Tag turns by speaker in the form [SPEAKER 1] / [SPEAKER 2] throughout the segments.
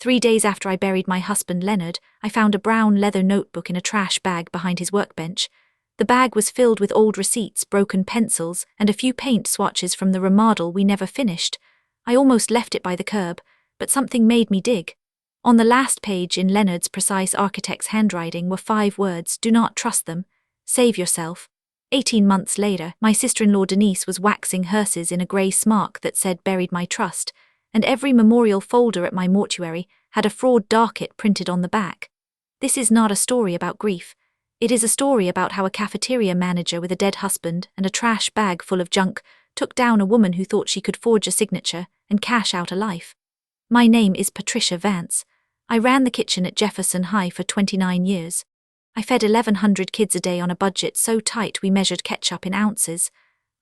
[SPEAKER 1] 3 days after I buried my husband Leonard, I found a brown leather notebook in a trash bag behind his workbench. The bag was filled with old receipts, broken pencils, and a few paint swatches from the remodel we never finished. I almost left it by the curb, but something made me dig. On the last page, in Leonard's precise architect's handwriting, were 5 words: "Do not trust them. Save yourself." 18 months later, my sister-in-law Denise was waxing hearses in a grey smock that said "Buried my trust," and every memorial folder at my mortuary had a fraud docket printed on the back. This is not a story about grief. It is a story about how a cafeteria manager with a dead husband and a trash bag full of junk took down a woman who thought she could forge a signature and cash out a life. My name is Patricia Vance. I ran the kitchen at Jefferson High for 29 years. I fed 1,100 kids a day on a budget so tight we measured ketchup in ounces.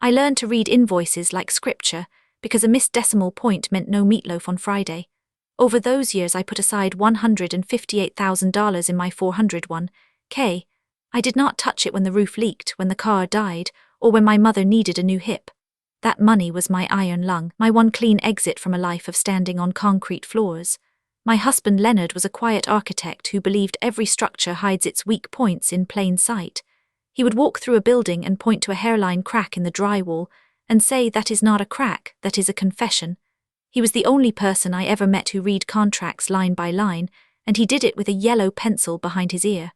[SPEAKER 1] I learned to read invoices like scripture because a missed decimal point meant no meatloaf on Friday. Over those years I put aside $158,000 in my 401k. I did not touch it when the roof leaked, when the car died, or when my mother needed a new hip. That money was my iron lung, my one clean exit from a life of standing on concrete floors. My husband Leonard was a quiet architect who believed every structure hides its weak points in plain sight. He would walk through a building and point to a hairline crack in the drywall and say, "That is not a crack, that is a confession." He was the only person I ever met who read contracts line by line, and he did it with a yellow pencil behind his ear.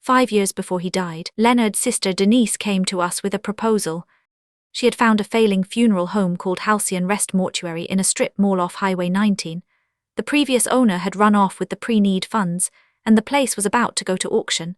[SPEAKER 1] 5 years before he died, Leonard's sister Denise came to us with a proposal. She had found a failing funeral home called Halcyon Rest Mortuary in a strip mall off Highway 19. The previous owner had run off with the pre-need funds, and the place was about to go to auction.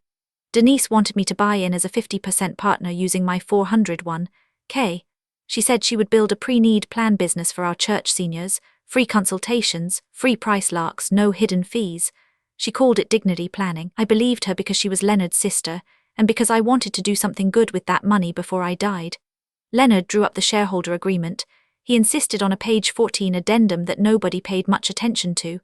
[SPEAKER 1] Denise wanted me to buy in as a 50% partner using my 401k. She said she would build a pre-need plan business for our church seniors, free consultations, free price locks, no hidden fees. She called it dignity planning. I believed her because she was Leonard's sister, and because I wanted to do something good with that money before I died. Leonard drew up the shareholder agreement. He insisted on a page 14 addendum that nobody paid much attention to.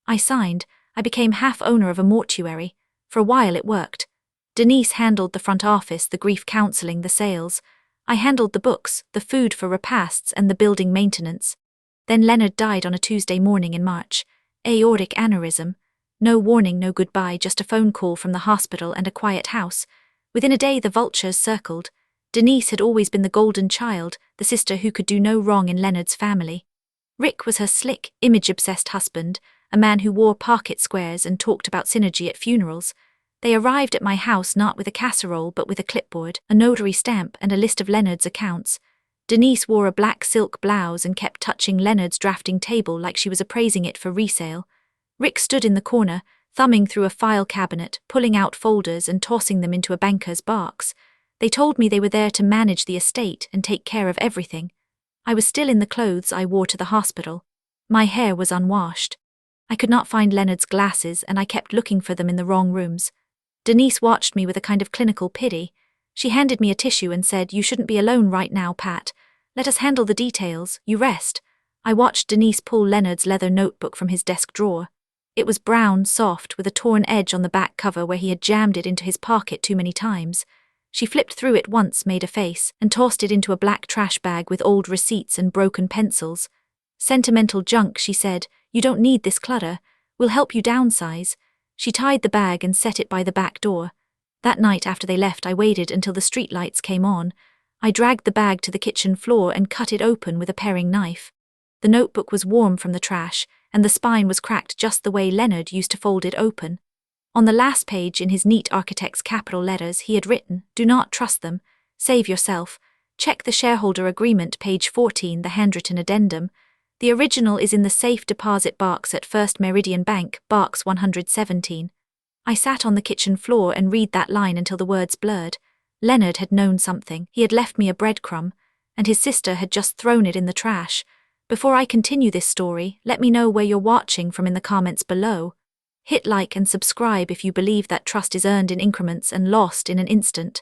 [SPEAKER 1] I signed. I became half owner of a mortuary. For a while it worked. Denise handled the front office, the grief counseling, the sales. I handled the books, the food for repasts, and the building maintenance. Then Leonard died on a Tuesday morning in March. Aortic aneurysm. No warning, no goodbye, just a phone call from the hospital and a quiet house. Within a day the vultures circled. Denise had always been the golden child, the sister who could do no wrong in Leonard's family. Rick was her slick, image-obsessed husband, a man who wore pocket squares and talked about synergy at funerals. They arrived at my house not with a casserole but with a clipboard, a notary stamp, and a list of Leonard's accounts. Denise wore a black silk blouse and kept touching Leonard's drafting table like she was appraising it for resale. Rick stood in the corner, thumbing through a file cabinet, pulling out folders and tossing them into a banker's box. They told me they were there to manage the estate and take care of everything. I was still in the clothes I wore to the hospital. My hair was unwashed. I could not find Leonard's glasses, and I kept looking for them in the wrong rooms. Denise watched me with a kind of clinical pity. She handed me a tissue and said, "You shouldn't be alone right now, Pat. Let us handle the details. You rest." I watched Denise pull Leonard's leather notebook from his desk drawer. It was brown, soft, with a torn edge on the back cover where he had jammed it into his pocket too many times. She flipped through it once, made a face, and tossed it into a black trash bag with old receipts and broken pencils. "Sentimental junk," she said. "You don't need this clutter. We'll help you downsize." She tied the bag and set it by the back door. That night after they left, I waited until the streetlights came on. I dragged the bag to the kitchen floor and cut it open with a paring knife. The notebook was warm from the trash, and the spine was cracked just the way Leonard used to fold it open. On the last page, in his neat architect's capital letters, he had written, "Do not trust them. Save yourself. Check the shareholder agreement, page 14, the handwritten addendum. The original is in the safe deposit box at First Meridian Bank, box 117. I sat on the kitchen floor and read that line until the words blurred. Leonard had known something. He had left me a breadcrumb, and his sister had just thrown it in the trash. Before I continue this story, let me know where you're watching from in the comments below. Hit like and subscribe if you believe that trust is earned in increments and lost in an instant.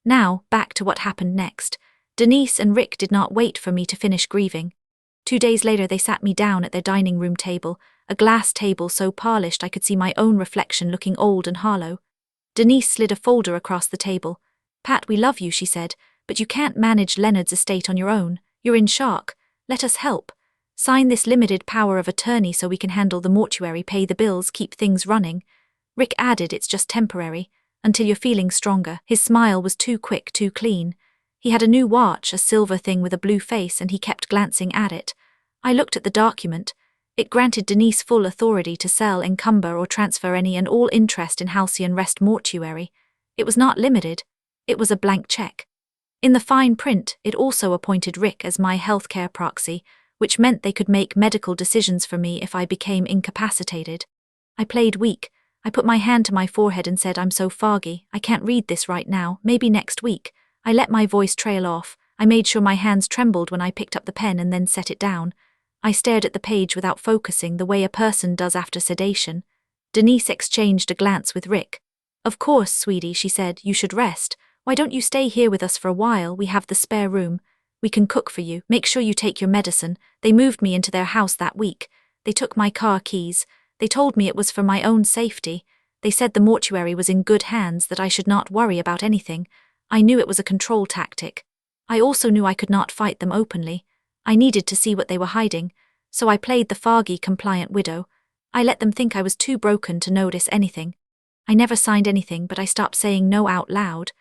[SPEAKER 1] Now, back to what happened next. Denise and Rick did not wait for me to finish grieving. 2 days later they sat me down at their dining room table, a glass table so polished I could see my own reflection looking old and hollow. Denise slid a folder across the table. "Pat, we love you," she said, "but you can't manage Leonard's estate on your own. You're in shock. Let us help." Sign this limited power of attorney so we can handle the mortuary, pay the bills, keep things running. Rick added, it's just temporary, until you're feeling stronger. His smile was too quick, too clean. He had a new watch, a silver thing with a blue face, and he kept glancing at it. I looked at the document. It granted Denise full authority to sell, encumber, or transfer any and all interest in Halcyon Rest Mortuary. It was not limited. It was a blank check. In the fine print, it also appointed Rick as my healthcare proxy, which meant they could make medical decisions for me if I became incapacitated. I played weak. I put my hand to my forehead and said, I'm so foggy, I can't read this right now, maybe next week. I let my voice trail off. I made sure my hands trembled when I picked up the pen and then set it down. I stared at the page without focusing, the way a person does after sedation. Denise exchanged a glance with Rick. Of course, sweetie, she said, you should rest. Why don't you stay here with us for a while? We have the spare room. We can cook for you. Make sure you take your medicine. They moved me into their house that week. They took my car keys. They told me it was for my own safety. They said the mortuary was in good hands, that I should not worry about anything. I knew it was a control tactic. I also knew I could not fight them openly. I needed to see what they were hiding, so I played the foggy, compliant widow. I let them think I was too broken to notice anything. I never signed anything, but I stopped saying no out loud.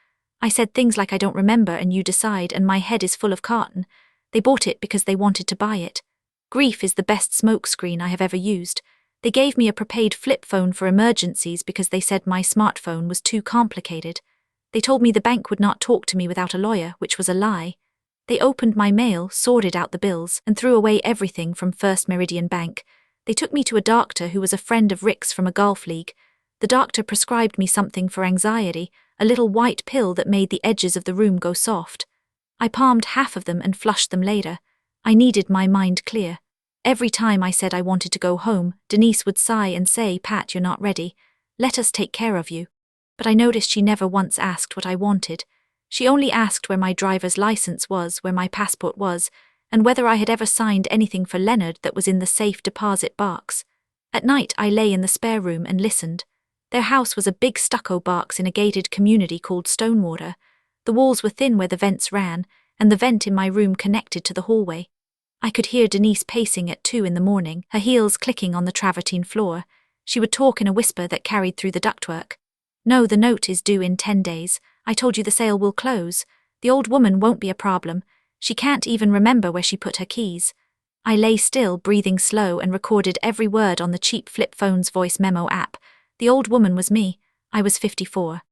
[SPEAKER 1] I said things like, I don't remember and you decide, and my head is full of cotton. They bought it because they wanted to buy it. Grief is the best smokescreen I have ever used. They gave me a prepaid flip phone for emergencies because they said my smartphone was too complicated. They told me the bank would not talk to me without a lawyer, which was a lie. They opened my mail, sorted out the bills, and threw away everything from First Meridian Bank. They took me to a doctor who was a friend of Rick's from a golf league. The doctor prescribed me something for anxiety, a little white pill that made the edges of the room go soft. I palmed half of them and flushed them later. I needed my mind clear. Every time I said I wanted to go home, Denise would sigh and say, Pat, you're not ready. Let us take care of you. But I noticed she never once asked what I wanted. She only asked where my driver's license was, where my passport was, and whether I had ever signed anything for Leonard that was in the safe deposit box. At night I lay in the spare room and listened. Their house was a big stucco box in a gated community called Stonewater. The walls were thin where the vents ran, and the vent in my room connected to the hallway. I could hear Denise pacing at 2 in the morning, her heels clicking on the travertine floor. She would talk in a whisper that carried through the ductwork. No, the note is due in 10 days. I told you the sale will close. The old woman won't be a problem. She can't even remember where she put her keys. I lay still, breathing slow, and recorded every word on the cheap flip phone's voice memo app. The old woman was me. I was 54.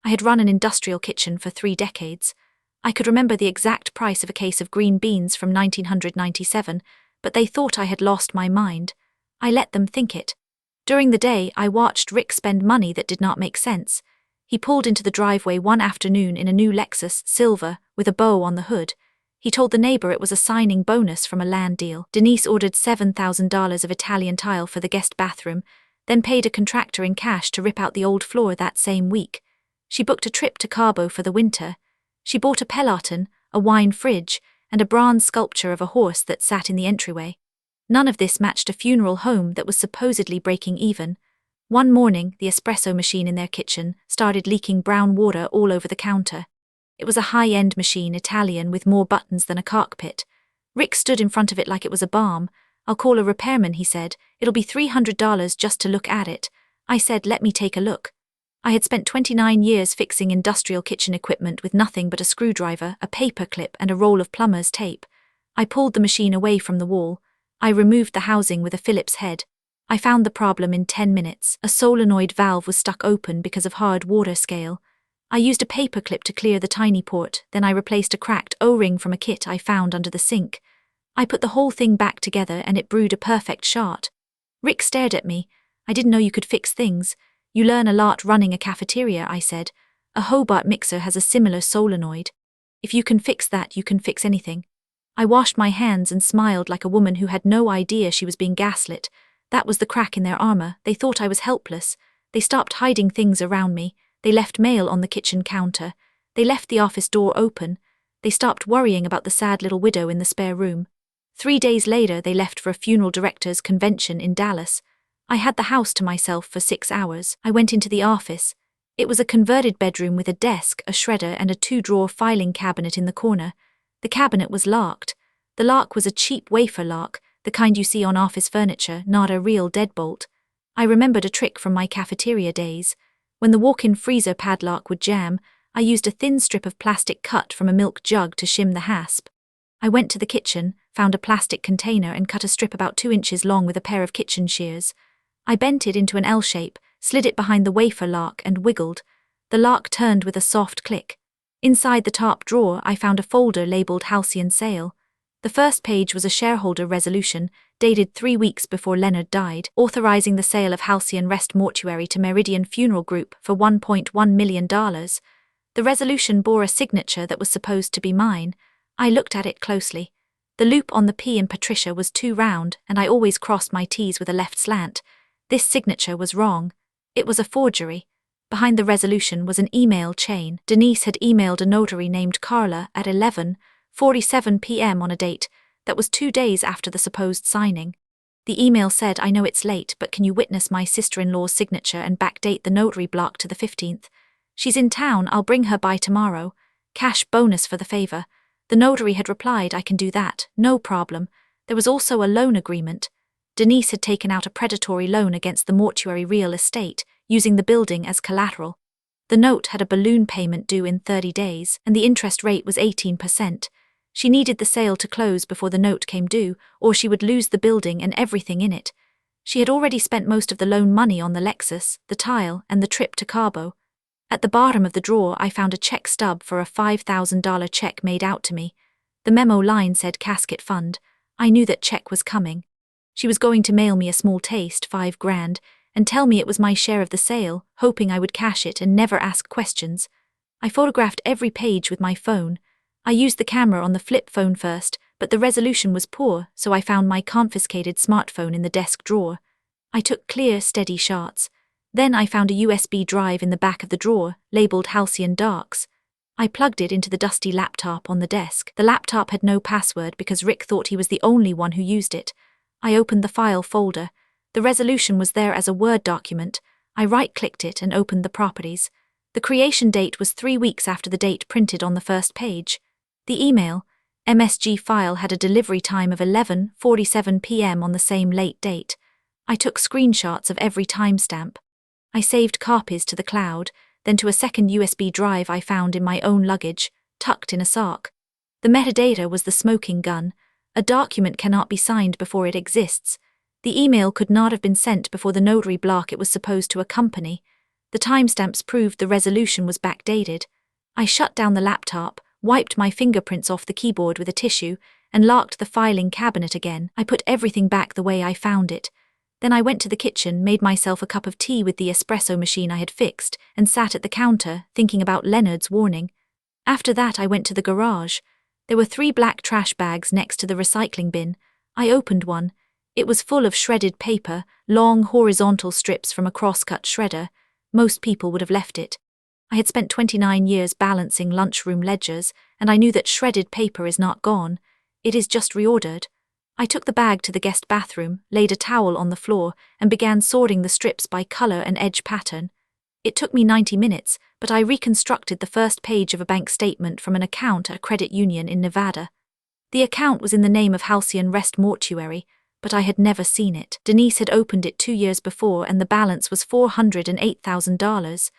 [SPEAKER 1] I had run an industrial kitchen for 3 decades. I could remember the exact price of a case of green beans from 1997, but they thought I had lost my mind. I let them think it. During the day, I watched Rick spend money that did not make sense. He pulled into the driveway one afternoon in a new Lexus, silver, with a bow on the hood. He told the neighbor it was a signing bonus from a land deal. Denise ordered $7,000 of Italian tile for the guest bathroom, then paid a contractor in cash to rip out the old floor that same week. She booked a trip to Cabo for the winter. She bought a peloton, a wine fridge, and a bronze sculpture of a horse that sat in the entryway. None of this matched a funeral home that was supposedly breaking even. One morning, the espresso machine in their kitchen started leaking brown water all over the counter. It was a high-end machine, Italian, with more buttons than a cockpit. Rick stood in front of it like it was a bomb. I'll call a repairman, he said. It'll be $300 just to look at it. I said, let me take a look. I had spent 29 years fixing industrial kitchen equipment with nothing but a screwdriver, a paper clip, and a roll of plumber's tape. I pulled the machine away from the wall. I removed the housing with a Phillips head. I found the problem in 10 minutes. A solenoid valve was stuck open because of hard water scale. I used a paper clip to clear the tiny port, then I replaced a cracked O-ring from a kit I found under the sink. I put the whole thing back together and it brewed a perfect shot. Rick stared at me. I didn't know you could fix things. You learn a lot running a cafeteria, I said. A Hobart mixer has a similar solenoid. If you can fix that, you can fix anything. I washed my hands and smiled like a woman who had no idea she was being gaslit. That was the crack in their armor. They thought I was helpless. They stopped hiding things around me. They left mail on the kitchen counter. They left the office door open. They stopped worrying about the sad little widow in the spare room. 3 days later, they left for a funeral directors' convention in Dallas. I had the house to myself for 6 hours. I went into the office. It was a converted bedroom with a desk, a shredder, and a 2-drawer filing cabinet in the corner. The cabinet was locked. The lock was a cheap wafer lock, the kind you see on office furniture, not a real deadbolt. I remembered a trick from my cafeteria days. When the walk-in freezer padlock would jam, I used a thin strip of plastic cut from a milk jug to shim the hasp. I went to the kitchen, found a plastic container and cut a strip about 2 inches long with a pair of kitchen shears. I bent it into an L shape, slid it behind the wafer lock and wiggled. The lock turned with a soft click. Inside the top drawer, I found a folder labeled Halcyon Sale. The first page was a shareholder resolution, dated 3 weeks before Leonard died, authorizing the sale of Halcyon Rest Mortuary to Meridian Funeral Group for $1.1 million. The resolution bore a signature that was supposed to be mine. I looked at it closely. The loop on the P in Patricia was too round, and I always crossed my T's with a left slant. This signature was wrong. It was a forgery. Behind the resolution was an email chain. Denise had emailed a notary named Carla at 11:47 p.m. on a date that was 2 days after the supposed signing. The email said, "I know it's late, but can you witness my sister-in-law's signature and backdate the notary block to the 15th? She's in town, I'll bring her by tomorrow. Cash bonus for the favor." The notary had replied, "I can do that, no problem." There was also a loan agreement. Denise had taken out a predatory loan against the mortuary real estate, using the building as collateral. The note had a balloon payment due in 30 days, and the interest rate was 18%. She needed the sale to close before the note came due, or she would lose the building and everything in it. She had already spent most of the loan money on the Lexus, the tile, and the trip to Cabo. At the bottom of the drawer, I found a check stub for a $5,000 check made out to me. The memo line said casket fund. I knew that check was coming. She was going to mail me a small taste, $5,000, and tell me it was my share of the sale, hoping I would cash it and never ask questions. I photographed every page with my phone. I used the camera on the flip phone first, but the resolution was poor, so I found my confiscated smartphone in the desk drawer. I took clear, steady shots. Then I found a USB drive in the back of the drawer, labeled Halcyon Docs. I plugged it into the dusty laptop on the desk. The laptop had no password because Rick thought he was the only one who used it. I opened the file folder. The resolution was there as a Word document. I right-clicked it and opened the properties. The creation date was 3 weeks after the date printed on the first page. The email, MSG file, had a delivery time of 11:47 p.m. on the same late date. I took screenshots of every timestamp. I saved copies to the cloud, then to a second USB drive I found in my own luggage, tucked in a sock. The metadata was the smoking gun. A document cannot be signed before it exists. The email could not have been sent before the notary block it was supposed to accompany. The timestamps proved the resolution was backdated. I shut down the laptop, wiped my fingerprints off the keyboard with a tissue, and locked the filing cabinet again. I put everything back the way I found it. Then I went to the kitchen, made myself a cup of tea with the espresso machine I had fixed, and sat at the counter, thinking about Leonard's warning. After that I went to the garage. There were 3 black trash bags next to the recycling bin. I opened one. It was full of shredded paper, long horizontal strips from a cross-cut shredder. Most people would have left it. I had spent 29 years balancing lunchroom ledgers, and I knew that shredded paper is not gone. It is just reordered. I took the bag to the guest bathroom, laid a towel on the floor, and began sorting the strips by color and edge pattern. It took me 90 minutes, but I reconstructed the first page of a bank statement from an account at a credit union in Nevada. The account was in the name of Halcyon Rest Mortuary, but I had never seen it. Denise had opened it 2 years before, and the balance was $408,000.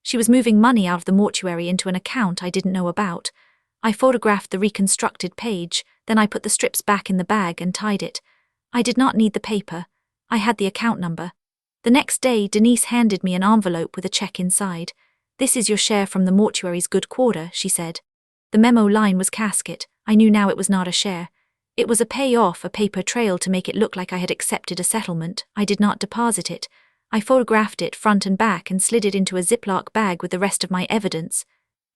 [SPEAKER 1] She was moving money out of the mortuary into an account I didn't know about. I photographed the reconstructed page, then I put the strips back in the bag and tied it. I did not need the paper. I had the account number. The next day, Denise handed me an envelope with a check inside. "This is your share from the mortuary's good quarter," she said. The memo line was casket. I knew now it was not a share. It was a payoff, a paper trail to make it look like I had accepted a settlement. I did not deposit it. I photographed it front and back and slid it into a Ziploc bag with the rest of my evidence.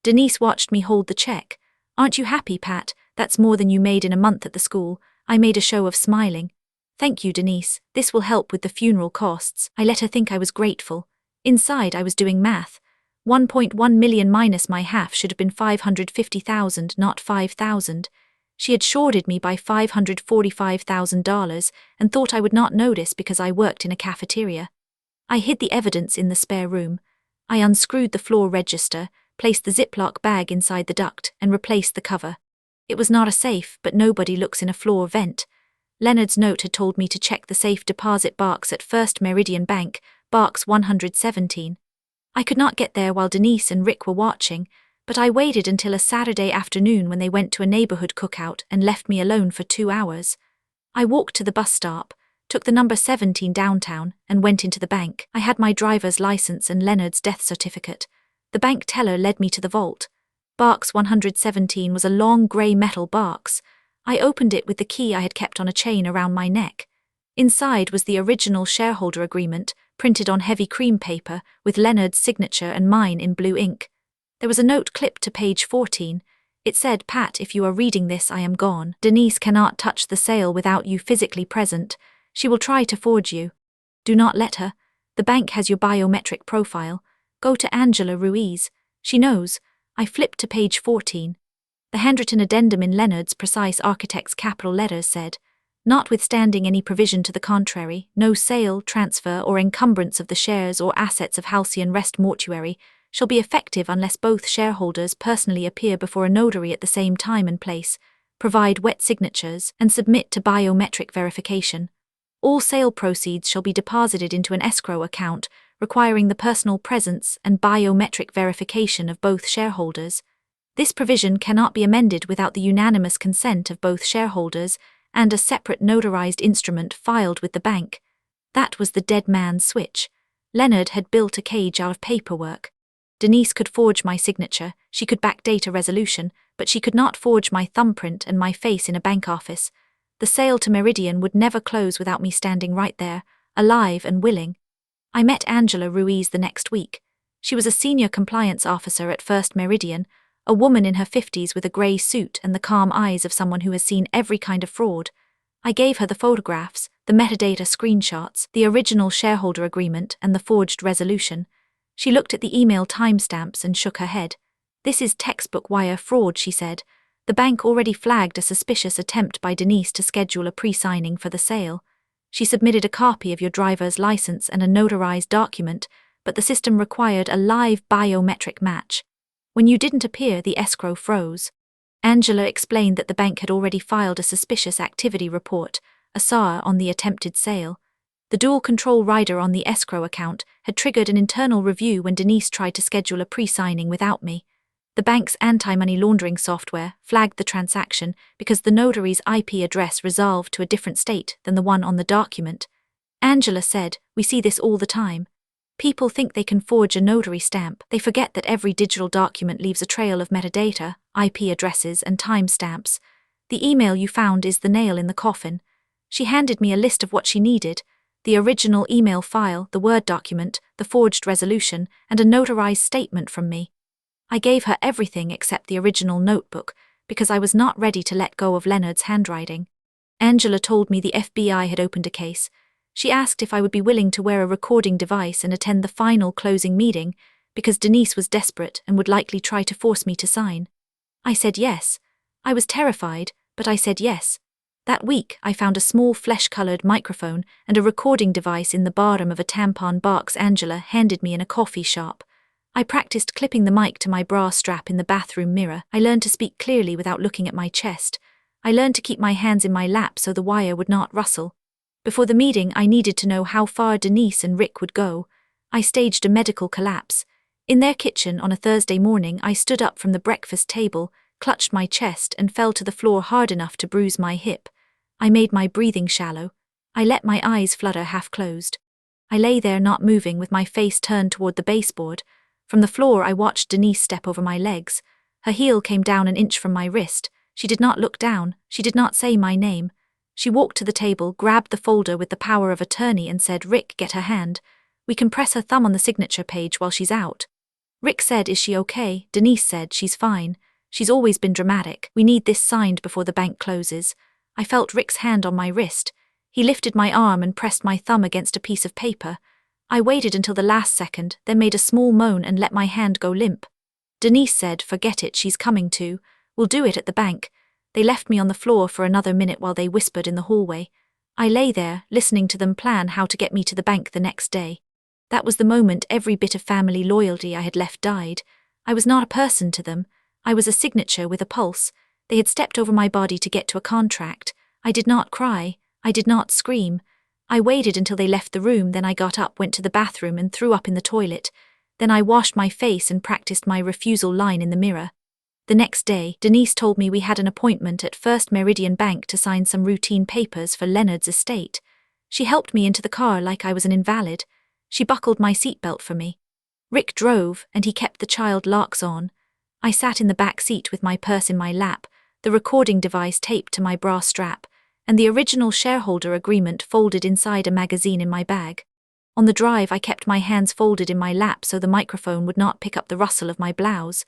[SPEAKER 1] Denise watched me hold the check. "Aren't you happy, Pat? That's more than you made in a month at the school." I made a show of smiling. "Thank you, Denise. This will help with the funeral costs." I let her think I was grateful. Inside, I was doing math. 1.1 million minus my half should have been 550,000, not 5,000. She had shorted me by $545,000 and thought I would not notice because I worked in a cafeteria. I hid the evidence in the spare room. I unscrewed the floor register, placed the Ziploc bag inside the duct, and replaced the cover. It was not a safe, but nobody looks in a floor vent. Leonard's note had told me to check the safe deposit box at First Meridian Bank, box 117. I could not get there while Denise and Rick were watching, but I waited until a Saturday afternoon when they went to a neighborhood cookout and left me alone for 2 hours. I walked to the bus stop, took the number 17 downtown, and went into the bank. I had my driver's license and Leonard's death certificate. The bank teller led me to the vault. Box 117 was a long grey metal box. I opened it with the key I had kept on a chain around my neck. Inside was the original shareholder agreement, printed on heavy cream paper, with Leonard's signature and mine in blue ink. There was a note clipped to page 14. It said, "Pat, if you are reading this, I am gone. Denise cannot touch the sale without you physically present. She will try to forge you. Do not let her. The bank has your biometric profile. Go to Angela Ruiz. She knows." I flipped to page 14. The handwritten addendum in Leonard's precise architect's capital letters said, "Notwithstanding any provision to the contrary, no sale, transfer, or encumbrance of the shares or assets of Halcyon Rest Mortuary shall be effective unless both shareholders personally appear before a notary at the same time and place, provide wet signatures, and submit to biometric verification. All sale proceeds shall be deposited into an escrow account, requiring the personal presence and biometric verification of both shareholders. This provision cannot be amended without the unanimous consent of both shareholders and a separate notarized instrument filed with the bank." That was the dead man's switch. Leonard had built a cage out of paperwork. Denise could forge my signature, she could backdate a resolution, but she could not forge my thumbprint and my face in a bank office. The sale to Meridian would never close without me standing right there, alive and willing. I met Angela Ruiz the next week. She was a senior compliance officer at First Meridian, a woman in her 50s with a grey suit and the calm eyes of someone who has seen every kind of fraud. I gave her the photographs, the metadata screenshots, the original shareholder agreement, and the forged resolution. She looked at the email timestamps and shook her head. "This is textbook wire fraud," she said. "The bank already flagged a suspicious attempt by Denise to schedule a pre-signing for the sale. She submitted a copy of your driver's license and a notarized document, but the system required a live biometric match. When you didn't appear, the escrow froze." Angela explained that the bank had already filed a suspicious activity report, a SAR, on the attempted sale. The dual control rider on the escrow account had triggered an internal review when Denise tried to schedule a pre-signing without me. The bank's anti-money laundering software flagged the transaction because the notary's IP address resolved to a different state than the one on the document. Angela said, "We see this all the time. People think they can forge a notary stamp. They forget that every digital document leaves a trail of metadata, IP addresses, and timestamps. The email you found is the nail in the coffin." She handed me a list of what she needed: the original email file, the Word document, the forged resolution, and a notarized statement from me. I gave her everything except the original notebook, because I was not ready to let go of Leonard's handwriting. Angela told me the FBI had opened a case. She asked if I would be willing to wear a recording device and attend the final closing meeting, because Denise was desperate and would likely try to force me to sign. I said yes. I was terrified, but I said yes. That week, I found a small flesh-colored microphone and a recording device in the bottom of a tampon box Angela handed me in a coffee shop. I practiced clipping the mic to my bra strap in the bathroom mirror. I learned to speak clearly without looking at my chest. I learned to keep my hands in my lap so the wire would not rustle. Before the meeting, I needed to know how far Denise and Rick would go. I staged a medical collapse. In their kitchen on a Thursday morning, I stood up from the breakfast table, clutched my chest, and fell to the floor hard enough to bruise my hip. I made my breathing shallow. I let my eyes flutter half-closed. I lay there not moving with my face turned toward the baseboard. From the floor, I watched Denise step over my legs. Her heel came down an inch from my wrist. She did not look down. She did not say my name. She walked to the table, grabbed the folder with the power of attorney and said, "Rick, get her hand. We can press her thumb on the signature page while she's out." Rick said, "Is she okay?" Denise said, "She's fine. She's always been dramatic. We need this signed before the bank closes." I felt Rick's hand on my wrist. He lifted my arm and pressed my thumb against a piece of paper. I waited until the last second, then made a small moan and let my hand go limp. Denise said, "Forget it, she's coming to. We'll do it at the bank." They left me on the floor for another minute while they whispered in the hallway. I lay there, listening to them plan how to get me to the bank the next day. That was the moment every bit of family loyalty I had left died. I was not a person to them. I was a signature with a pulse. They had stepped over my body to get to a contract. I did not cry. I did not scream. I waited until they left the room, then I got up, went to the bathroom and threw up in the toilet. Then I washed my face and practiced my refusal line in the mirror. The next day, Denise told me we had an appointment at First Meridian Bank to sign some routine papers for Leonard's estate. She helped me into the car like I was an invalid. She buckled my seatbelt for me. Rick drove, and he kept the child locks on. I sat in the back seat with my purse in my lap, the recording device taped to my bra strap, and the original shareholder agreement folded inside a magazine in my bag. On the drive, I kept my hands folded in my lap so the microphone would not pick up the rustle of my blouse.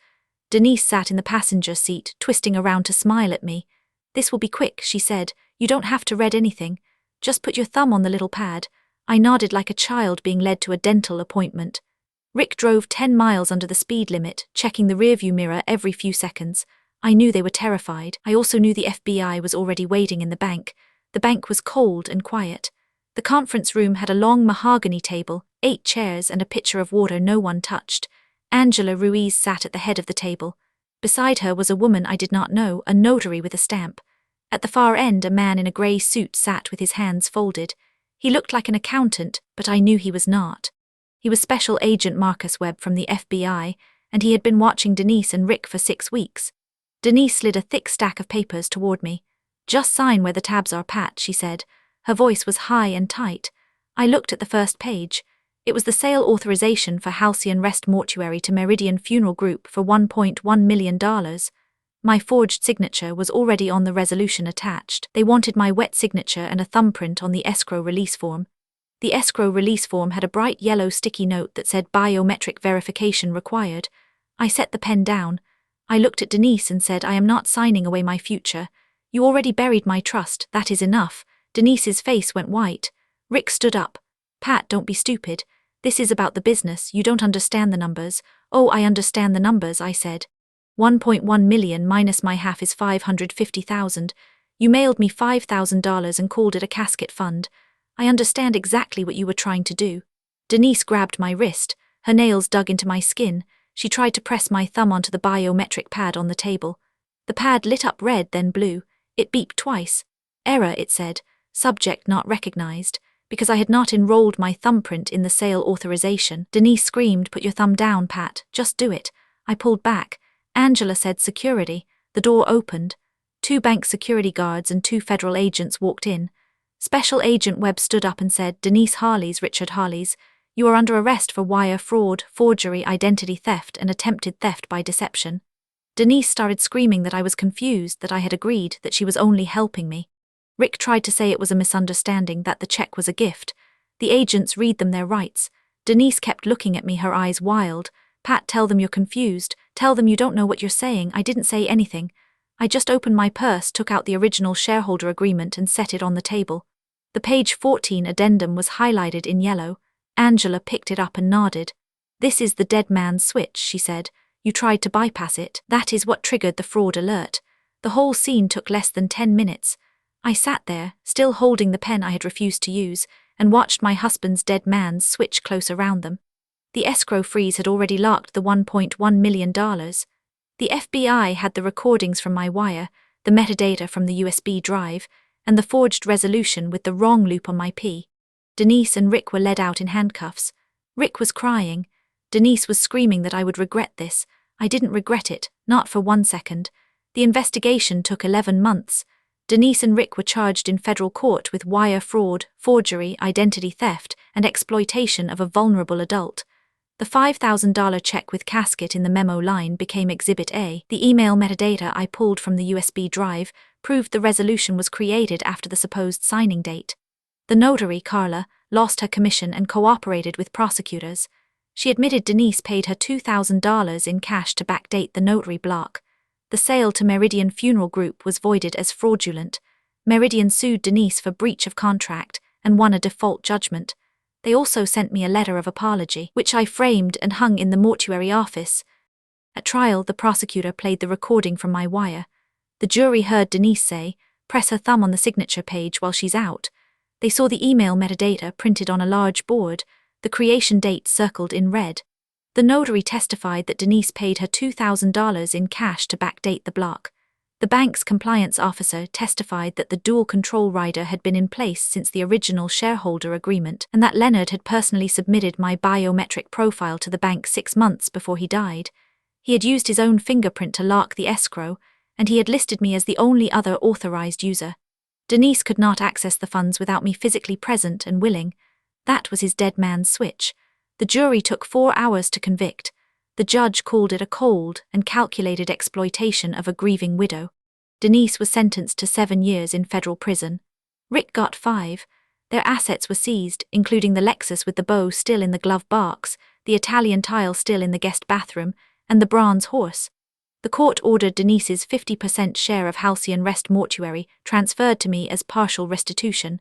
[SPEAKER 1] Denise sat in the passenger seat, twisting around to smile at me. "This will be quick," she said. "You don't have to read anything. Just put your thumb on the little pad." I nodded like a child being led to a dental appointment. Rick drove 10 miles under the speed limit, checking the rearview mirror every few seconds. I knew they were terrified. I also knew the FBI was already waiting in the bank. The bank was cold and quiet. The conference room had a long mahogany table, 8 chairs, and a pitcher of water no one touched. Angela Ruiz sat at the head of the table. Beside her was a woman I did not know, a notary with a stamp. At the far end, a man in a grey suit sat with his hands folded. He looked like an accountant, but I knew he was not. He was Special Agent Marcus Webb from the FBI, and he had been watching Denise and Rick for 6 weeks. Denise slid a thick stack of papers toward me. "Just sign where the tabs are, Pat," she said. Her voice was high and tight. I looked at the first page. It was the sale authorization for Halcyon Rest Mortuary to Meridian Funeral Group for $1.1 million. My forged signature was already on the resolution attached. They wanted my wet signature and a thumbprint on the escrow release form. The escrow release form had a bright yellow sticky note that said biometric verification required. I set the pen down. I looked at Denise and said, "I am not signing away my future. You already buried my trust, that is enough." Denise's face went white. Rick stood up. "Pat, don't be stupid. This is about the business. You don't understand the numbers." "Oh, I understand the numbers," I said. 1.1 million minus my half is 550,000. You mailed me $5,000 and called it a casket fund. I understand exactly what you were trying to do. Denise grabbed my wrist. Her nails dug into my skin. She tried to press my thumb onto the biometric pad on the table. The pad lit up red, then blue. It beeped twice. "Error," it said. "Subject not recognized." Because I had not enrolled my thumbprint in the sale authorization. Denise screamed, "Put your thumb down, Pat. Just do it." I pulled back. Angela said, "Security." The door opened. 2 bank security guards and 2 federal agents walked in. Special Agent Webb stood up and said, "Denise Harley's, Richard Harley's, you are under arrest for wire fraud, forgery, identity theft, and attempted theft by deception." Denise started screaming that I was confused, that I had agreed, that she was only helping me. Rick tried to say it was a misunderstanding, that the check was a gift. The agents read them their rights. Denise kept looking at me, her eyes wild. "Pat, tell them you're confused. Tell them you don't know what you're saying." I didn't say anything. I just opened my purse, took out the original shareholder agreement and set it on the table. The page 14 addendum was highlighted in yellow. Angela picked it up and nodded. "This is the dead man's switch," she said. "You tried to bypass it. That is what triggered the fraud alert." The whole scene took less than 10 minutes. I sat there, still holding the pen I had refused to use, and watched my husband's dead man's switch close around them. The escrow freeze had already locked the $1.1 million. The FBI had the recordings from my wire, the metadata from the USB drive, and the forged resolution with the wrong loop on my P. Denise and Rick were led out in handcuffs. Rick was crying. Denise was screaming that I would regret this. I didn't regret it, not for 1 second. The investigation took 11 months. Denise and Rick were charged in federal court with wire fraud, forgery, identity theft, and exploitation of a vulnerable adult. The $5,000 check with casket in the memo line became Exhibit A. The email metadata I pulled from the USB drive proved the resolution was created after the supposed signing date. The notary, Carla, lost her commission and cooperated with prosecutors. She admitted Denise paid her $2,000 in cash to backdate the notary block. The sale to Meridian Funeral Group was voided as fraudulent. Meridian sued Denise for breach of contract and won a default judgment. They also sent me a letter of apology, which I framed and hung in the mortuary office. At trial, the prosecutor played the recording from my wire. The jury heard Denise say, "Press her thumb on the signature page while she's out." They saw the email metadata printed on a large board, the creation date circled in red. The notary testified that Denise paid her $2,000 in cash to backdate the block. The bank's compliance officer testified that the dual control rider had been in place since the original shareholder agreement and that Leonard had personally submitted my biometric profile to the bank 6 months before he died. He had used his own fingerprint to lock the escrow, and he had listed me as the only other authorized user. Denise could not access the funds without me physically present and willing. That was his dead man's switch. The jury took 4 hours to convict. The judge called it a cold and calculated exploitation of a grieving widow. Denise was sentenced to 7 years in federal prison. Rick got 5. Their assets were seized, including the Lexus with the bow still in the glove box, the Italian tile still in the guest bathroom, and the bronze horse. The court ordered Denise's 50% share of Halcyon Rest Mortuary transferred to me as partial restitution.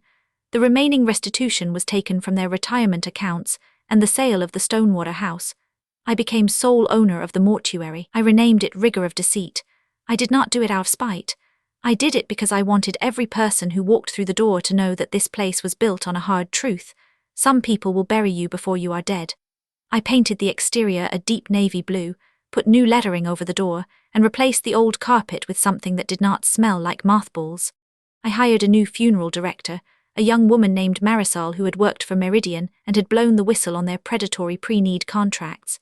[SPEAKER 1] The remaining restitution was taken from their retirement accounts and the sale of the Stonewater house. I became sole owner of the mortuary. I renamed it Rigor of Deceit. I did not do it out of spite. I did it because I wanted every person who walked through the door to know that this place was built on a hard truth. Some people will bury you before you are dead. I painted the exterior a deep navy blue, put new lettering over the door, and replaced the old carpet with something that did not smell like mothballs. I hired a new funeral director, a young woman named Marisol who had worked for Meridian and had blown the whistle on their predatory pre-need contracts.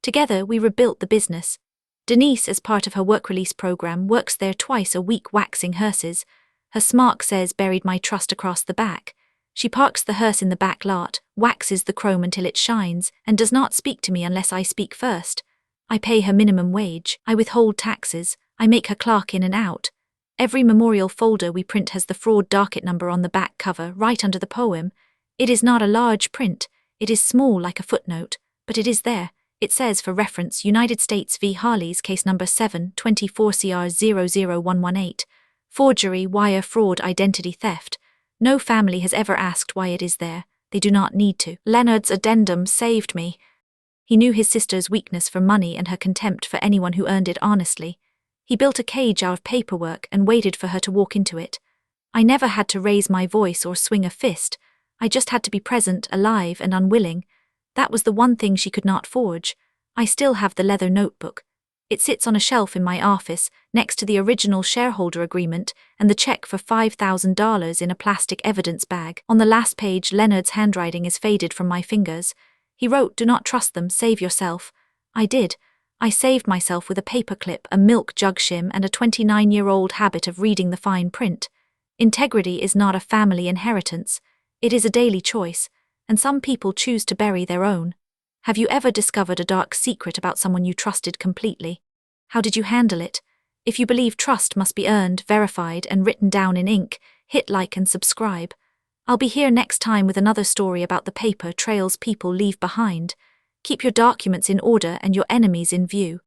[SPEAKER 1] Together, we rebuilt the business. Denise, as part of her work release program, works there twice a week waxing hearses. Her smark says buried my trust across the back. She parks the hearse in the back lot, waxes the chrome until it shines, and does not speak to me unless I speak first. I pay her minimum wage, I withhold taxes, I make her clerk in and out. Every memorial folder we print has the fraud docket number on the back cover, right under the poem. It is not a large print, it is small like a footnote, but it is there. It says, for reference, United States v. Harley's case number 7-24-CR00118, forgery, wire fraud, identity theft. No family has ever asked why it is there. They do not need to. Leonard's addendum saved me. He knew his sister's weakness for money and her contempt for anyone who earned it honestly. He built a cage out of paperwork and waited for her to walk into it. I never had to raise my voice or swing a fist. I just had to be present, alive, and unwilling. That was the one thing she could not forge. I still have the leather notebook. It sits on a shelf in my office, next to the original shareholder agreement and the check for $5,000 in a plastic evidence bag. On the last page, Leonard's handwriting is faded from my fingers. He wrote, "Do not trust them, save yourself." I did. I saved myself with a paperclip, a milk jug shim, and a 29-year-old habit of reading the fine print. Integrity is not a family inheritance. It is a daily choice, and some people choose to bury their own. Have you ever discovered a dark secret about someone you trusted completely? How did you handle it? If you believe trust must be earned, verified, and written down in ink, hit like and subscribe. I'll be here next time with another story about the paper trails people leave behind. Keep your documents in order and your enemies in view.